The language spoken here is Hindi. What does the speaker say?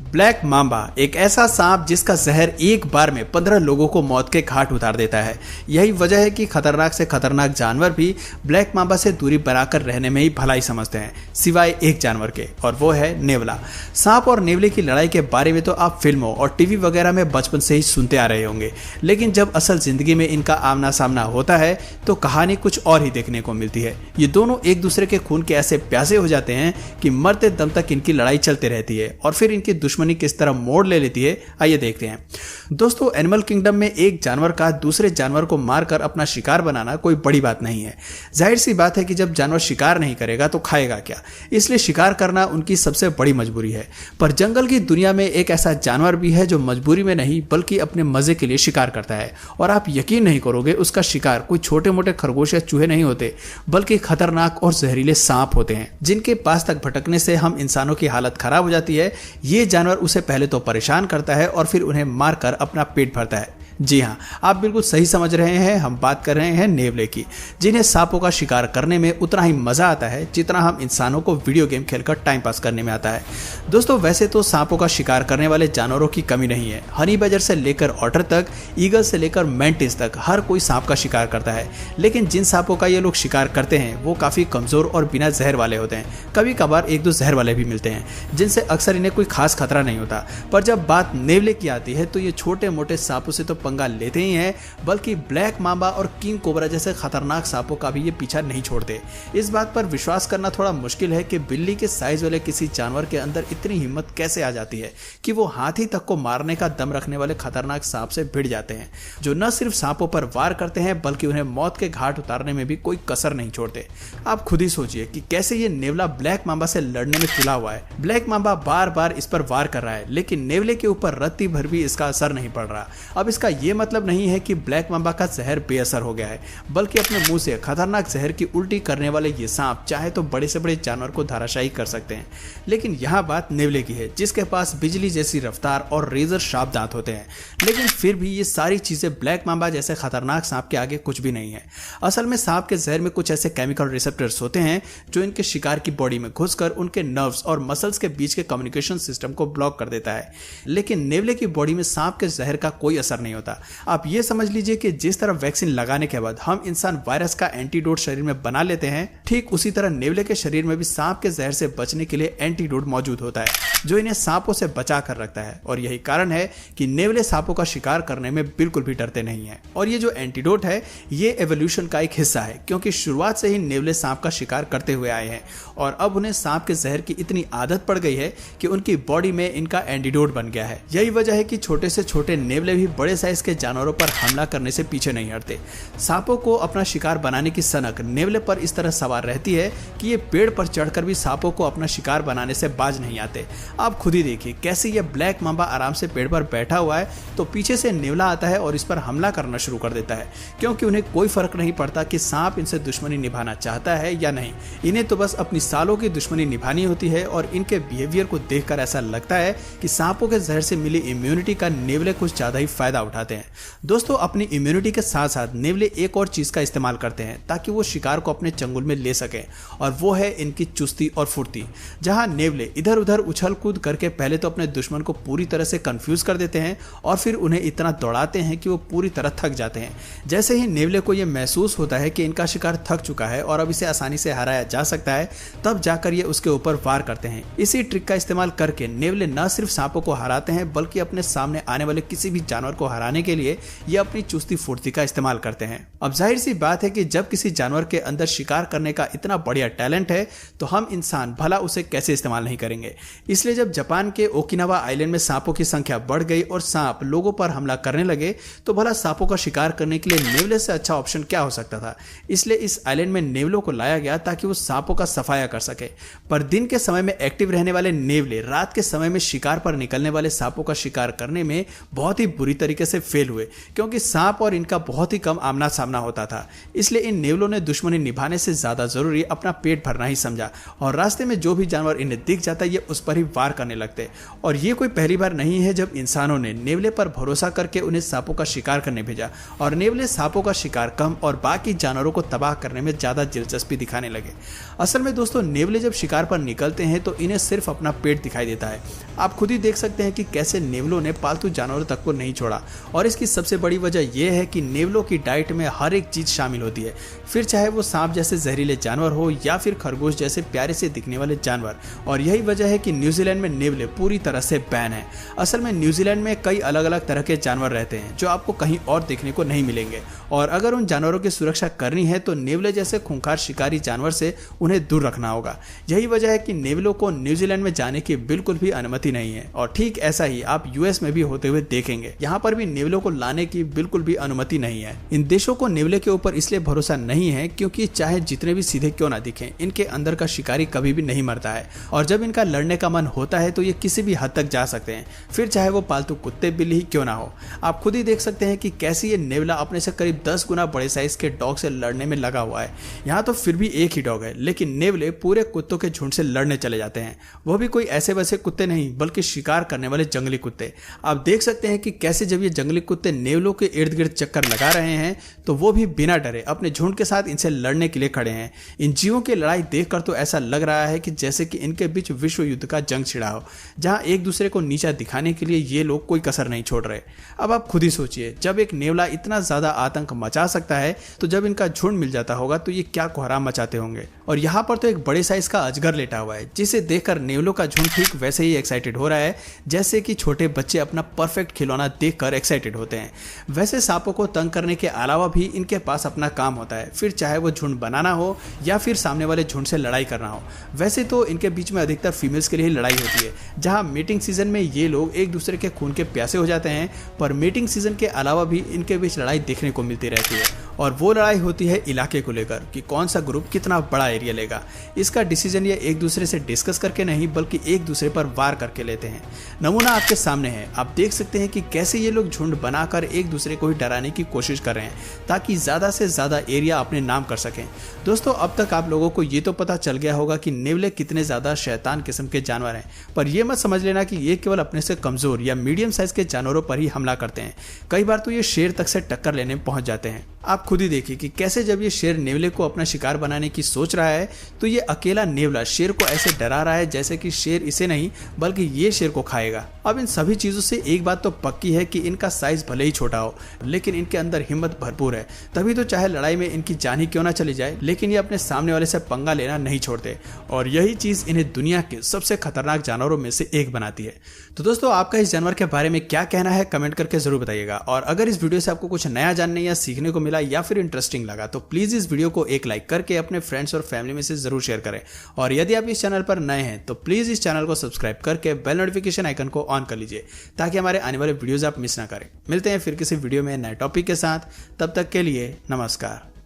ब्लैक मांबा एक ऐसा सांप जिसका जहर एक बार में 15 लोगों को मौत के घाट उतार देता है। यही वजह है कि खतरनाक से खतरनाक जानवर भी ब्लैक मांबा से दूरी बनाकर रहने में ही भलाई समझते हैं, सिवाय एक जानवर के, और वो है नेवला। सांप और नेवले की लड़ाई के बारे में तो आप फिल्मों और टीवी वगैरह में बचपन से ही सुनते आ रहे होंगे, लेकिन जब असल जिंदगी में इनका आमना सामना होता है तो कहानी कुछ और ही देखने को मिलती है। ये दोनों एक दूसरे के खून के ऐसे प्यासे हो जाते हैं कि मरते दम तक इनकी लड़ाई चलती रहती है और फिर इनकी दुश्मनी किस तरह मोड़ ले लेती है, आइए देखते हैं। दोस्तों, एनिमल किंगडम में एक जानवर का दूसरे जानवर को मारकर अपना शिकार बनाना कोई बड़ी बात नहीं है। जाहिर सी बात है कि जब जानवर शिकार नहीं करेगा तो खाएगा क्या, इसलिए शिकार करना उनकी सबसे बड़ी मजबूरी है। पर जंगल की दुनिया में एक ऐसा जानवर भी है जो मजबूरी में नहीं बल्कि अपने मजे के लिए शिकार करता है, और आप यकीन नहीं करोगे, उसका शिकार कोई छोटे मोटे खरगोश या चूहे नहीं होते बल्कि खतरनाक और जहरीले सांप होते हैं, जिनके पास तक भटकने से हम इंसानों की हालत खराब हो जाती है। ये जानवर उसे पहले तो परेशान करता है और फिर उन्हें मारकर अपना पेट भरता है। जी हाँ, आप बिल्कुल सही समझ रहे हैं, हम बात कर रहे हैं नेवले की, जिन्हें सांपों का शिकार करने में उतना ही मजा आता है जितना हम इंसानों को वीडियो गेम खेलकर टाइम पास करने में आता है। दोस्तों, वैसे तो सांपों का शिकार करने वाले जानवरों की कमी नहीं है। हनी बजर से लेकर ऑटर तक, ईगल से लेकर मैंटिस तक हर कोई सांप का शिकार करता है, लेकिन जिन सांपों का ये लोग शिकार करते हैं वो काफी कमजोर और बिना जहर वाले होते हैं। कभी कभार एक दो जहर वाले भी मिलते हैं, जिनसे अक्सर इन्हें कोई खास खतरा नहीं होता। पर जब बात नेवले की आती है तो ये छोटे मोटे सांपों से तो पंगा लेते ही हैं, बल्कि ब्लैक मांबा और किंग कोबरा जैसे खतरनाक सांपों का भी ये पीछा नहीं छोड़ते। इस बात पर विश्वास करना थोड़ा मुश्किल है कि बिल्ली के साइज वाले किसी जानवर के अंदर इतनी हिम्मत कैसे आ जाती है कि वो हाथी तक को मारने का दम रखने वाले खतरनाक सांप से भिड़ जाते हैं, जो न सिर्फ सांपों पर वार करते हैं बल्कि उन्हें मौत के घाट उतारने में भी कोई कसर नहीं छोड़ते। आप खुद ही सोचिए कि कैसे ये नेवला ब्लैक मांबा से लड़ने में तुला हुआ है। ब्लैक मांबा बार बार इस पर वार कर रहा है, लेकिन नेवले के ऊपर रत्ती भर भी इसका असर नहीं पड़ रहा। अब इसका यह मतलब नहीं है कि ब्लैक मांबा का जहर बेअसर हो गया है, बल्कि अपने मुंह से खतरनाक जहर की उल्टी करने वाले ये सांप चाहे तो बड़े से बड़े जानवर को धराशायी कर सकते हैं। लेकिन यहां बात नेवले की है, जिसके पास बिजली जैसी रफ्तार और रेजर शार्प दांत होते हैं, लेकिन फिर भी ये सारी चीजें ब्लैक मांबा जैसे खतरनाक सांप के आगे कुछ भी नहीं है। असल में सांप के जहर में कुछ ऐसे केमिकल रिसेप्टर्स होते हैं जो इनके शिकार की बॉडी में घुसकर उनके नर्व्स और मसल्स के बीच के कम्युनिकेशन सिस्टम को ब्लॉक कर देता है। लेकिन नेवले की बॉडी में सांप के जहर का कोई असर नहीं होता। आप ये समझ लीजिए कि जिस तरह वैक्सीन लगाने के बाद हम इंसान वायरस का एंटीडोट शरीर में बना लेते हैं, ठीक उसी तरह नेवले के शरीर में भी सांप के जहर से बचने के लिए एंटीडोट मौजूद होता है, जो इन्हें सांपों से बचा कर रखता है। और यही कारण है कि नेवले सांपों का शिकार करने में बिल्कुल भी डरते नहीं है। और ये जो एंटीडोट है, ये एवोल्यूशन का एक हिस्सा है, क्योंकि शुरुआत से ही नेवले सांप का शिकार करते हुए आए हैं और अब उन्हें सांप के जहर की इतनी आदत पड़ गई है कि उनकी बॉडी में इनका एंटीडोट बन गया है। यही वजह है कि छोटे से छोटे नेवले भी बड़े साइज के जानवरों पर हमला करने से पीछे नहीं हटते। सांपों को अपना शिकार बनाने की सनक नेवले पर इस तरह सवार रहती है कि ये पेड़ पर चढ़कर भी सांपों को अपना शिकार बनाने से बाज नहीं आते। आप खुद ही देखिए कैसे ये ब्लैक मांबा आराम से पेड़ पर बैठा हुआ है तो पीछे से नेवला आता है और इस पर हमला करना शुरू कर देता है, क्योंकि उन्हें कोई फर्क नहीं पड़ता कि सांप इनसे दुश्मनी निभाना चाहता है या नहीं। इन्हें तो बस अपनी सालों की दुश्मनी निभानी होती है और इनके बिहेवियर को देखकर ऐसा लगता है कि सांपों के जहर से मिली इम्यूनिटी का नेवले कुछ ज्यादा ही फायदा उठाते हैं। दोस्तों, अपनी इम्यूनिटी के साथ साथ नेवले एक और चीज का इस्तेमाल करते हैं ताकि वो शिकार को अपने चंगुल में ले सकें, और वो है इनकी चुस्ती और फुर्ती। जहां नेवले इधर उधर उछल कूद करके पहले तो अपने दुश्मन को पूरी तरह से कंफ्यूज कर देते हैं और फिर उन्हें इतना दौड़ाते हैं कि वो पूरी तरह थक जाते हैं। जैसे ही नेवले को यह महसूस होता है कि इनका शिकार थक चुका है और अब इसे आसानी से हराया जा सकता है, तब जाकर ये उसके ऊपर वार करते हैं। इसी ट्रिक का इस्तेमाल करके नेवले न सिर्फ सांपों को हराते हैं बल्कि अपने सामने आने वाले किसी भी जानवर को हराने के लिए ये अपनी चुस्ती फुर्ती का इस्तेमाल करते हैं। अब जाहिर सी बात है कि जब किसी जानवर के अंदर शिकार करने का इतना बढ़िया टैलेंट है तो हम इंसान भला उसे कैसे इस्तेमाल नहीं करेंगे। इसलिए जब जापान के ओकिनावा आइलैंड में सांपों की संख्या बढ़ गई और सांप लोगों पर हमला करने लगे, तो भला सांपों का शिकार करने के लिए नेवले से अच्छा ऑप्शन क्या हो सकता था। इसलिए इस आइलैंड में नेवलों को लाया गया ताकि वो सांपों का सफाया कर सके। पर दिन के समय में एक्टिव रहने वाले नेवले रात के समय में शिकार पर निकलने वाले सांपों का शिकार करने में बहुत ही बुरी तरीके से से फेल हुए, क्योंकि सांप और इनका बहुत ही कम आमना सामना होता था। इसलिए इन नेवलों ने दुश्मनी निभाने से ज्यादा जरूरी अपना पेट भरना ही समझा और रास्ते में जो भी जानवर इन्हें दिख जाता ये उस पर ही वार करने लगते। और ये कोई पहली बार नहीं है जब इंसानों ने नेवले पर भरोसा करके उन्हें सांपों का शिकार करने भेजा और नेवले सांपों का शिकार कम और बाकी जानवरों को तबाह करने में ज्यादा दिलचस्पी दिखाने लगे। असल में दोस्तों, नेवले जब शिकार पर निकलते हैं तो इन्हें सिर्फ अपना पेट दिखाई देता है। आप खुद ही देख सकते हैं कि कैसे नेवलों ने पालतू जानवरों तक को नहीं छोड़ा और इसकी सबसे बड़ी वजह यह है कि नेवलों की डाइट में हर एक चीज शामिल होती है, फिर चाहे वो सांप जैसे जहरीले जानवर हो या फिर खरगोश जैसे प्यारे से दिखने वाले जानवर। और यही वजह है कि न्यूजीलैंड में नेवले पूरी तरह से बैन है। असल में न्यूजीलैंड में कई अलग अलग तरह के जानवर रहते हैं जो आपको कहीं और देखने को नहीं मिलेंगे और अगर उन जानवरों की सुरक्षा करनी है तो नेवले जैसे खूंखार शिकारी जानवर से उन्हें दूर रखना होगा। यही वजह है कि नेवलों को न्यूजीलैंड में जाने की बिल्कुल भी अनुमति नहीं है और ठीक ऐसा ही आप यूएस में भी होते हुए देखेंगे। यहाँ पर भी नेवलों को लाने की बिल्कुल भी अनुमति नहीं है। इन देशों को नेवले के ऊपर इसलिए भरोसा नहीं है क्योंकि चाहे जितने भी सीधे क्यों ना दिखें, इनके अंदर का शिकारी कभी भी नहीं मरता है और जब इनका लड़ने का मन होता है तो ये किसी भी हद तक जा सकते हैं, फिर चाहे वो पालतू कुत्ते बिल्ली ही क्यों ना हो। आप खुद ही देख सकते हैं कि कैसे ये नेवला अपने से करीब 10 गुना बड़े साइज के डॉग से लड़ने में लगा हुआ है। यहाँ तो फिर भी एक ही डॉग है, लेकिन नेवले पूरे कुत्तों के झुंड से लड़ने चले जाते हैं, वो भी कोई ऐसे वैसे कुत्ते नहीं बल्कि शिकार करने वाले जंगली कुत्ते। आप देख सकते हैं कि कैसे जब ये जंगली कुत्ते नेवलों के इर्द गिर्द चक्कर लगा रहे हैं तो वो भी बिना डरे अपने झुंड के साथ इनसे लड़ने के लिए खड़े हैं। इन जीवों की लड़ाई देखकर तो ऐसा लग रहा है कि जैसे कि इनके बीच विश्व युद्ध का जंग छिड़ा हो, जहां एक दूसरे को नीचा दिखाने के लिए ये लोग कोई कसर नहीं छोड़ रहे। अब आप खुद ही सोचिए, जब एक नेवला इतना ज्यादा आतंक मचा सकता है तो जब इनका झुंड मिल जाता होगा तो ये क्या कोहराम मचाते होंगे। और यहाँ पर तो एक बड़े साइज का अजगर लेटा हुआ है जिसे देखकर नेवलों का झुंड ठीक वैसे ही एक्साइटेड हो रहा है जैसे कि छोटे बच्चे अपना परफेक्ट खिलौना देखकर एक्साइटेड होते हैं। वैसे सांपों को तंग करने के अलावा भी इनके पास अपना काम होता है, फिर चाहे वो झुंड बनाना हो या फिर सामने वाले झुंड से लड़ाई करना हो। वैसे तो इनके बीच में अधिकतर फीमेल्स के लिए लड़ाई होती है, जहां मीटिंग सीजन में ये लोग एक दूसरे के खून के प्यासे हो जाते हैं, पर मीटिंग सीजन के अलावा भी इनके बीच लड़ाई देखने को मिलती रहती है। और वो लड़ाई होती है इलाके को लेकर कि कौन सा ग्रुप कितना बड़ा एरिया लेगा। इसका डिसीजन ये एक दूसरे से डिस्कस करके नहीं बल्कि एक दूसरे पर वार करके लेते हैं। नमूना आपके सामने है, आप देख सकते हैं कि कैसे ये लोग झुंड बनाकर एक दूसरे को ही डराने की कोशिश कर रहे हैं ताकि ज्यादा से ज्यादा एरिया अपने नाम कर सकें। दोस्तों, अब तक आप लोगों को ये तो पता चल गया होगा कि नेवले कितने ज्यादा शैतान किस्म के जानवर हैं, पर यह मत समझ लेना कि ये केवल अपने से कमजोर या मीडियम साइज के जानवरों पर ही हमला करते हैं। कई बार तो ये शेर तक से टक्कर लेने पहुंच जाते हैं। आप खुद ही देखिए कि कैसे जब ये शेर नेवले को अपना शिकार बनाने की सोच रहा है तो ये अकेला नेवला शेर को ऐसे डरा रहा है जैसे कि शेर इसे नहीं बल्कि ये शेर को खाएगा। अब इन सभी चीजों से एक बात तो पक्की है कि इनका साइज भले ही छोटा हो लेकिन इनके अंदर हिम्मत भरपूर है, तभी तो चाहे लड़ाई में इनकी जान ही क्यों ना चली जाए लेकिन ये अपने सामने वाले से पंगा लेना नहीं छोड़ते और यही चीज इन्हें दुनिया के सबसे खतरनाक जानवरों में से एक बनाती है। तो दोस्तों, आपका इस जानवर के बारे में क्या कहना है कमेंट करके जरूर बताइएगा और अगर इस वीडियो से आपको कुछ नया जानने या सीखने को मिला या फिर इंटरेस्टिंग लगा तो प्लीज इस वीडियो को एक लाइक करके अपने फ्रेंड्स और फैमिली में से जरूर शेयर करें और यदि आप इस चैनल पर नए हैं तो प्लीज इस चैनल को सब्सक्राइब करके बेल नोटिफिकेशन आइकन को ऑन कर लीजिए ताकि हमारे आने वाले वीडियोस आप मिस ना करें। मिलते हैं फिर किसी वीडियो में नए टॉपिक के साथ, तब तक के लिए नमस्कार।